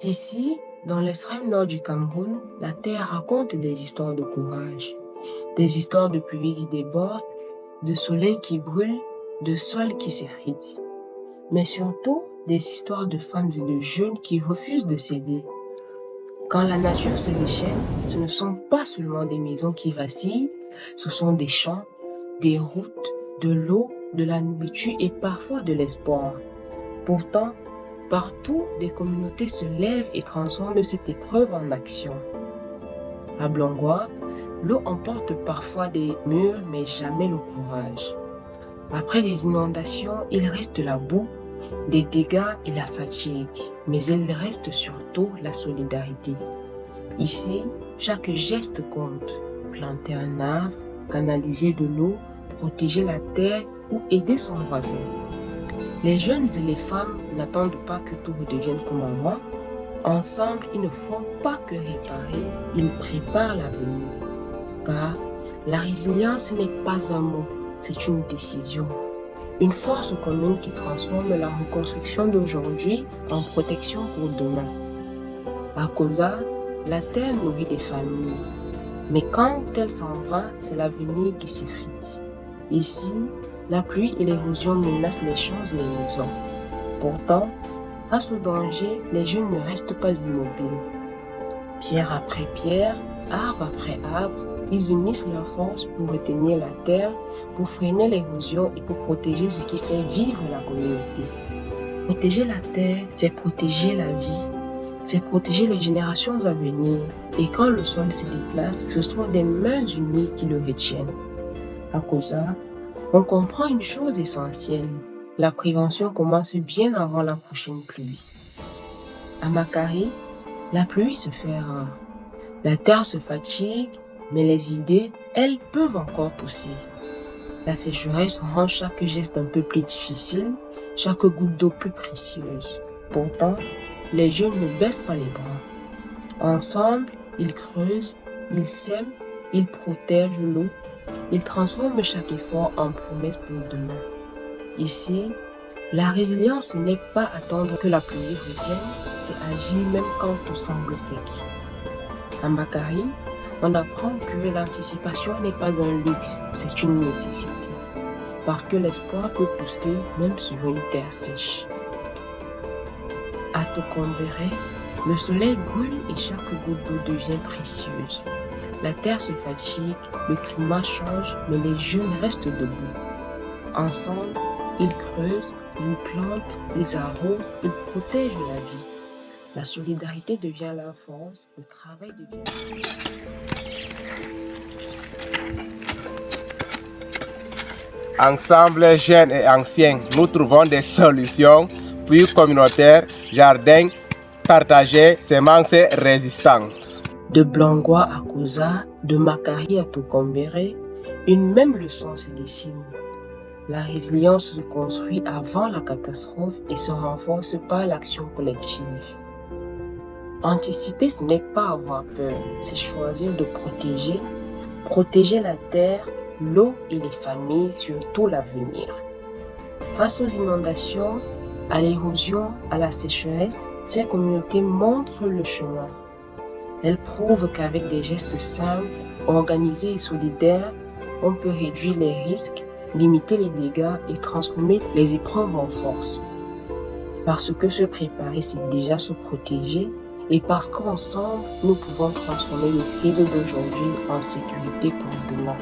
Ici, dans l'extrême nord du Cameroun, la terre raconte des histoires de courage, des histoires de pluie qui déborde, de soleil qui brûle, de sol qui s'effrite, mais surtout des histoires de femmes et de jeunes qui refusent de céder. Quand la nature se déchaîne, ce ne sont pas seulement des maisons qui vacillent, ce sont des champs, des routes, de l'eau, de la nourriture et parfois de l'espoir. Pourtant, partout, des communautés se lèvent et transforment cette épreuve en action. À Blongoa, l'eau emporte parfois des murs, mais jamais le courage. Après des inondations, il reste la boue, des dégâts et la fatigue, mais il reste surtout la solidarité. Ici, chaque geste compte. Planter un arbre, canaliser de l'eau, protéger la terre ou aider son voisin. Les jeunes et les femmes n'attendent pas que tout redevienne comme avant. Ensemble, ils ne font pas que réparer, ils préparent l'avenir. Car la résilience n'est pas un mot, c'est une décision. Une force commune qui transforme la reconstruction d'aujourd'hui en protection pour demain. À Koza, la terre nourrit des familles. Mais quand elle s'en va, c'est l'avenir qui s'effrite. Ici, la pluie et l'érosion menacent les champs et les maisons. Pourtant, face au danger, les jeunes ne restent pas immobiles. Pierre après pierre, arbre après arbre, ils unissent leurs forces pour retenir la terre, pour freiner l'érosion et pour protéger ce qui fait vivre la communauté. Protéger la terre, c'est protéger la vie, c'est protéger les générations à venir. Et quand le sol se déplace, ce sont des mains unies qui le retiennent. À Koza, on comprend une chose essentielle. La prévention commence bien avant la prochaine pluie. À Makari, la pluie se fait rare. La terre se fatigue, mais les idées, elles peuvent encore pousser. La sécheresse rend chaque geste un peu plus difficile, chaque goutte d'eau plus précieuse. Pourtant, les jeunes ne baissent pas les bras. Ensemble, ils creusent, ils sèment, ils protègent l'eau, ils transforment chaque effort en promesse pour demain. Ici, la résilience n'est pas attendre que la pluie revienne, c'est agir même quand tout semble sec. À Makari, on apprend que l'anticipation n'est pas un luxe, c'est une nécessité. Parce que l'espoir peut pousser même sur une terre sèche. À Tokombéré, le soleil brûle et chaque goutte d'eau devient précieuse. La terre se fatigue, le climat change, mais les jeunes restent debout. Ensemble, ils creusent, ils plantent, ils arrosent, ils protègent la vie. La solidarité devient leur force, le travail devient... Ensemble, jeunes et anciens, nous trouvons des solutions, puis communautaires, jardins, partagés, semences résistantes. De Blongoa à Koza, de Makari à Tokombéré, une même leçon se dessine. La résilience se construit avant la catastrophe et se renforce par l'action collective. Anticiper, ce n'est pas avoir peur, c'est choisir de protéger la terre, l'eau et les familles, surtout l'avenir. Face aux inondations, à l'érosion, à la sécheresse, ces communautés montrent le chemin. Elles prouvent qu'avec des gestes simples, organisés et solidaires, on peut réduire les risques, limiter les dégâts et transformer les épreuves en force. Parce que se préparer, c'est déjà se protéger, et parce qu'ensemble, nous pouvons transformer le réseau d'aujourd'hui en sécurité pour demain.